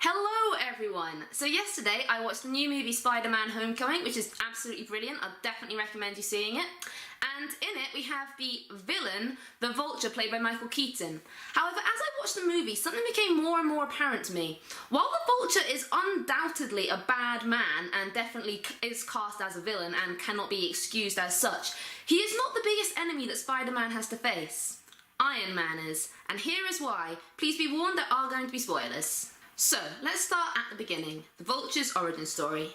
Hello everyone! So yesterday I watched the new movie Spiderman Homecoming, which is absolutely brilliant. I'd definitely recommend you seeing it. And in it we have the villain, the Vulture, played by Michael Keaton. However, as I watched the movie, something became more and more apparent to me. While the Vulture is undoubtedly a bad man and definitely is cast as a villain and cannot be excused as such, he is not the biggest enemy that Spider-Man has to face. Iron Man is, and here is why. Please be warned, there are going to be spoilers. So, let's start at the beginning, the Vulture's origin story.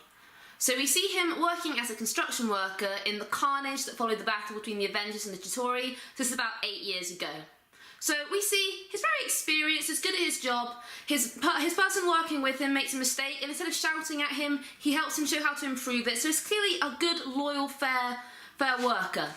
So we see him working as a construction worker in the carnage that followed the battle between the Avengers and the Chitauri. This is about 8 years ago. So we see he's very experienced, he's good at his job, his person working with him makes a mistake, and instead of shouting at him, he helps him show how to improve it. So he's clearly a good, loyal, fair worker.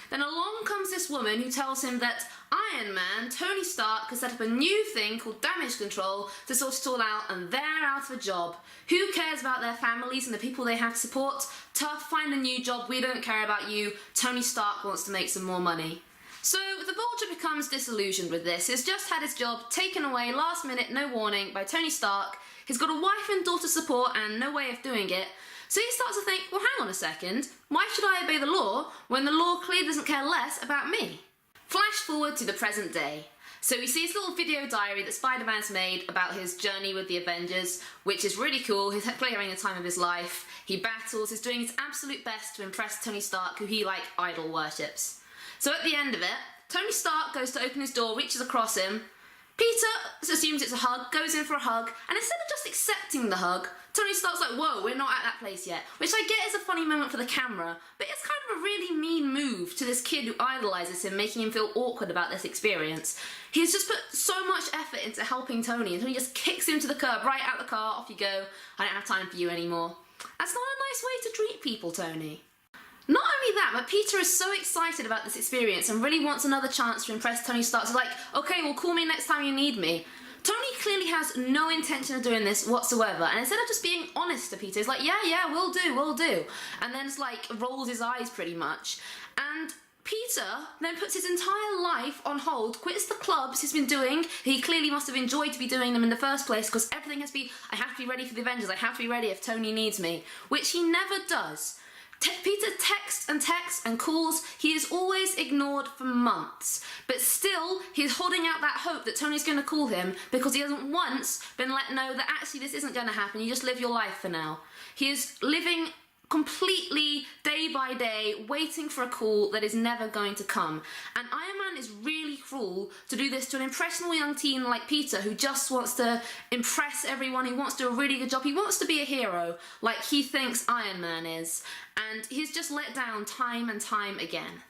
Then along comes this woman who tells him that Iron Man, Tony Stark, has set up a new thing called damage control to sort it all out, and they're out of a job. Who cares about their families and the people they have to support? Tough, find a new job, we don't care about you. Tony Stark wants to make some more money. So the Vulture becomes disillusioned with this. He's just had his job taken away last minute, no warning, by Tony Stark. He's got a wife and daughter support and no way of doing it. So he starts to think, well, hang on a second, why should I obey the law when the law clearly doesn't care less about me? Flash forward to the present day. So we see his little video diary that Spider-Man's made about his journey with the Avengers, which is really cool. He's clearly having the time of his life. He battles, he's doing his absolute best to impress Tony Stark, who he, idol worships. So at the end of it, Tony Stark goes to open his door, reaches across him. Peter assumes it's a hug, goes in for a hug, and instead of just accepting the hug, Tony Stark's like, whoa, we're not at that place yet. Which I get is a funny moment for the camera, but it's kind of a really mean move to this kid who idolises him, making him feel awkward about this experience. He's just put so much effort into helping Tony, and Tony just kicks him to the curb, right out the car, off you go, I don't have time for you anymore. That's not a nice way to treat people, Tony. Not only that, but Peter is so excited about this experience and really wants another chance to impress Tony Stark. So like, okay, well, call me next time you need me. Tony clearly has no intention of doing this whatsoever, and instead of just being honest to Peter, he's like, yeah, we'll do. And then just rolls his eyes pretty much. And Peter then puts his entire life on hold, quits the clubs he's been doing. He clearly must have enjoyed to be doing them in the first place, because everything has to be, I have to be ready for the Avengers, I have to be ready if Tony needs me, which he never does. Peter texts and calls. He is always ignored for months, but still he's holding out that hope that Tony's going to call him, because he hasn't once been let know that actually this isn't going to happen. You just live your life for now. He is living completely day by day, waiting for a call that is never going to come. And Iron Man is really cruel to do this to an impressionable young teen like Peter, who just wants to impress everyone. He wants to do a really good job. He wants to be a hero like he thinks Iron Man is. And he's just let down time and time again.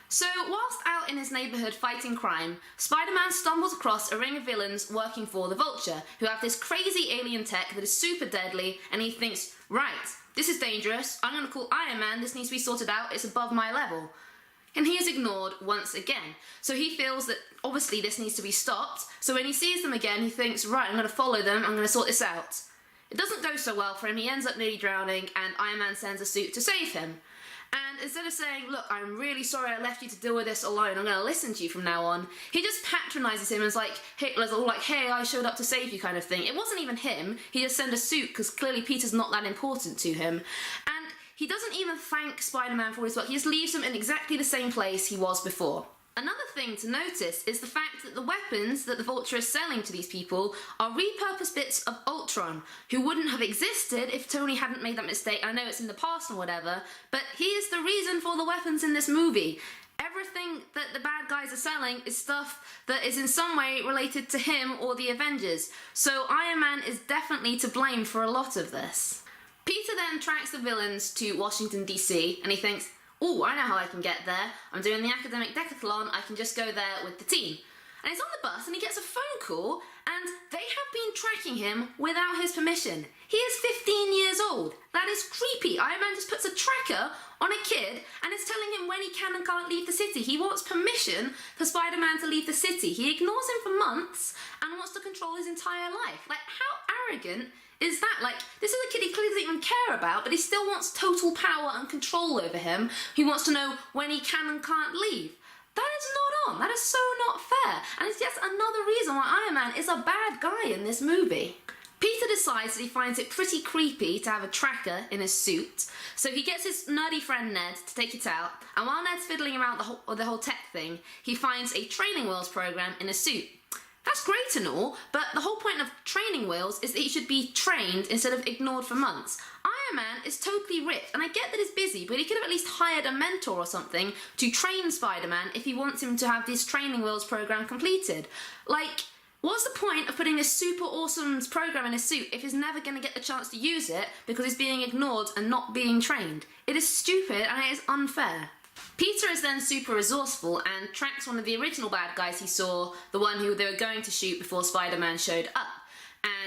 So, whilst out in his neighbourhood fighting crime, Spider-Man stumbles across a ring of villains working for the Vulture, who have this crazy alien tech that is super deadly, and he thinks, right, this is dangerous, I'm going to call Iron Man, this needs to be sorted out, it's above my level. And he is ignored once again. So he feels that obviously this needs to be stopped, so when he sees them again, he thinks, right, I'm going to follow them, I'm going to sort this out. It doesn't go so well for him, he ends up nearly drowning, and Iron Man sends a suit to save him. And instead of saying, look, I'm really sorry I left you to deal with this alone, I'm going to listen to you from now on, he just patronises him and is like, hey, I showed up to save you kind of thing. It wasn't even him, he just sent a suit because clearly Peter's not that important to him. And he doesn't even thank Spider-Man for his work, he just leaves him in exactly the same place he was before. Another thing to notice is the fact that the weapons that the Vulture is selling to these people are repurposed bits of Ultron, who wouldn't have existed if Tony hadn't made that mistake. I know it's in the past or whatever, but he is the reason for the weapons in this movie. Everything that the bad guys are selling is stuff that is in some way related to him or the Avengers. So Iron Man is definitely to blame for a lot of this. Peter then tracks the villains to Washington DC, and he thinks, oh, I know how I can get there. I'm doing the academic decathlon, I can just go there with the team. And he's on the bus and he gets a phone call, and they have been tracking him without his permission. He is 15 years old. That is creepy. Iron Man just puts a tracker on a kid and is telling him when he can and can't leave the city. He wants permission for Spider-Man to leave the city. He ignores him for months and wants to control his entire life. How arrogant is that? This is a kid he clearly doesn't even care about, but he still wants total power and control over him. He wants to know when he can and can't leave. That is not on. That is so not fair. And it's just another reason why Iron Man is a bad guy in this movie. Peter decides that he finds it pretty creepy to have a tracker in his suit, so he gets his nerdy friend Ned to take it out, and while Ned's fiddling around the whole tech thing, he finds a training wheels program in his suit. That's great and all, but the whole point of training wheels is that he should be trained instead of ignored for months. Iron Man is totally ripped, and I get that he's busy, but he could have at least hired a mentor or something to train Spider-Man if he wants him to have this training wheels program completed. Like, what's the point of putting this super awesome program in his suit if he's never going to get the chance to use it because he's being ignored and not being trained? It is stupid and it is unfair. Peter is then super resourceful and tracks one of the original bad guys he saw, the one who they were going to shoot before Spider-Man showed up.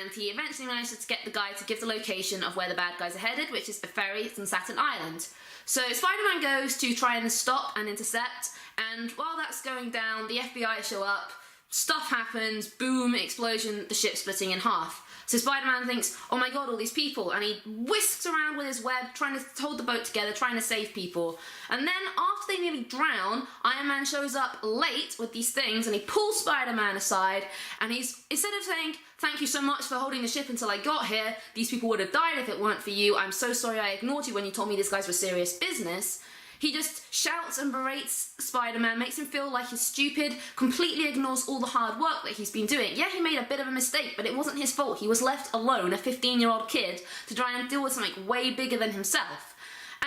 And he eventually manages to get the guy to give the location of where the bad guys are headed, which is a ferry on Staten Island. So Spider-Man goes to try and stop and intercept, and while that's going down, the FBI show up, stuff happens, boom, explosion, the ship splitting in half. So Spider-Man thinks, oh my god, all these people, and he whisks around with his web, trying to hold the boat together, trying to save people. And then, after they nearly drown, Iron Man shows up late with these things, and he pulls Spider-Man aside, and he's, instead of saying, thank you so much for holding the ship until I got here, these people would have died if it weren't for you, I'm so sorry I ignored you when you told me these guys were serious business, he just shouts and berates Spider-Man, makes him feel like he's stupid, completely ignores all the hard work that he's been doing. Yeah, he made a bit of a mistake, but it wasn't his fault. He was left alone, a 15-year-old kid, to try and deal with something way bigger than himself.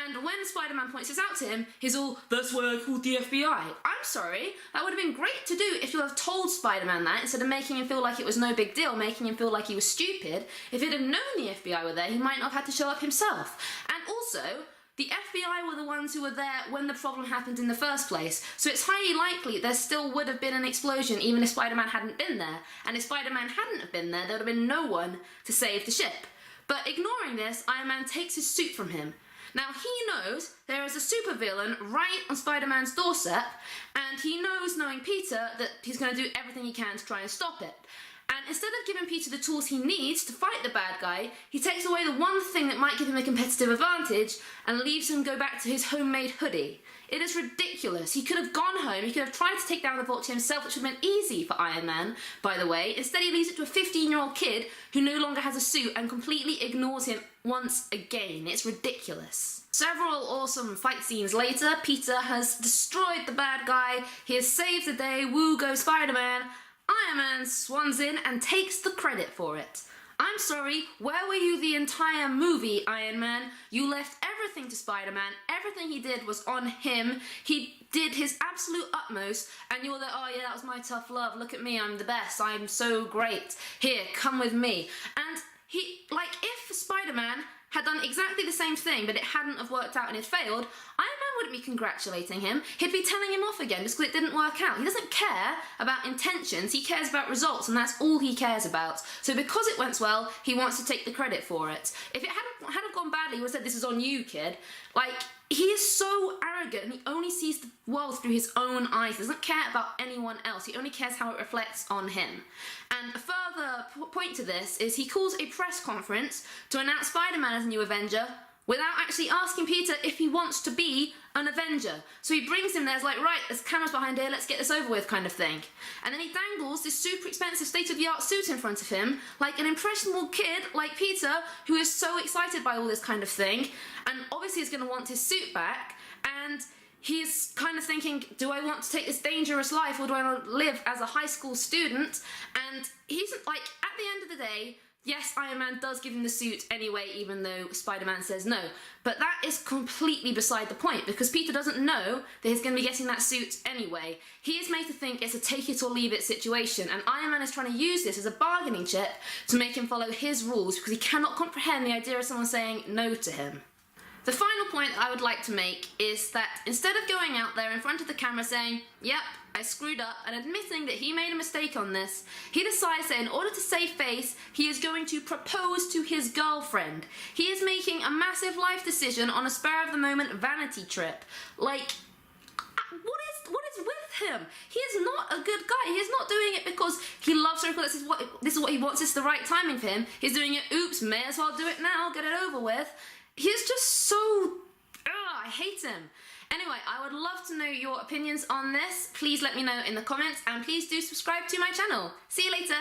And when Spider-Man points this out to him, he's all, that's why I called the FBI. I'm sorry, that would have been great to do if you had told Spider-Man that, instead of making him feel like it was no big deal, making him feel like he was stupid. If he'd have known the FBI were there, he might not have had to show up himself. And also, the FBI were the ones who were there when the problem happened in the first place, so it's highly likely there still would have been an explosion even if Spider-Man hadn't been there, and if Spider-Man hadn't have been there, there would have been no one to save the ship. But ignoring this, Iron Man takes his suit from him. Now he knows there is a supervillain right on Spider-Man's doorstep, and he knows, knowing Peter, that he's going to do everything he can to try and stop it. And instead of giving Peter the tools he needs to fight the bad guy, he takes away the one thing that might give him a competitive advantage and leaves him go back to his homemade hoodie. It is ridiculous. He could have gone home, he could have tried to take down the Vulture himself, which would have been easy for Iron Man, by the way. Instead he leaves it to a 15-year-old kid who no longer has a suit and completely ignores him once again. It's ridiculous. Several awesome fight scenes later, Peter has destroyed the bad guy, he has saved the day, woo go Spider-Man. Iron Man swans in and takes the credit for it. I'm sorry, where were you the entire movie, Iron Man? You left everything to Spider-Man, everything he did was on him, he did his absolute utmost, and you were there, oh yeah, that was my tough love, look at me, I'm the best, I'm so great, here, come with me. And he, like, if Spider-Man had done exactly the same thing, but it hadn't have worked out and it failed, Iron Man wouldn't be congratulating him. He'd be telling him off again just because it didn't work out. He doesn't care about intentions, he cares about results, and that's all he cares about. So because it went well, he wants to take the credit for it. If it hadn't gone badly, he would have said, this is on you, kid. Like, he is so arrogant and he only sees the world through his own eyes. He doesn't care about anyone else. He only cares how it reflects on him. And a further point to this is he calls a press conference to announce Spider-Man as a new Avenger without actually asking Peter if he wants to be an Avenger. So he brings him there, it's like, right, there's cameras behind here, let's get this over with kind of thing. And then he dangles this super expensive state-of-the-art suit in front of him, like an impressionable kid like Peter, who is so excited by all this kind of thing, and obviously is going to want his suit back, and he's kind of thinking, do I want to take this dangerous life, or do I want to live as a high school student? And he's like, at the end of the day, yes, Iron Man does give him the suit anyway, even though Spider-Man says no. But that is completely beside the point, because Peter doesn't know that he's going to be getting that suit anyway. He is made to think it's a take-it-or-leave-it situation, and Iron Man is trying to use this as a bargaining chip to make him follow his rules, because he cannot comprehend the idea of someone saying no to him. The final point I would like to make is that instead of going out there in front of the camera saying, yep, I screwed up, and admitting that he made a mistake on this, he decides that in order to save face, he is going to propose to his girlfriend. He is making a massive life decision on a spur-of-the-moment vanity trip. Like, what is with him? He is not a good guy. He is not doing it because he loves her, because this is what he wants, this is the right timing for him. He's doing it, oops, may as well do it now, get it over with. He's just so... I hate him. Anyway, I would love to know your opinions on this. Please let me know in the comments, and please do subscribe to my channel. See you later.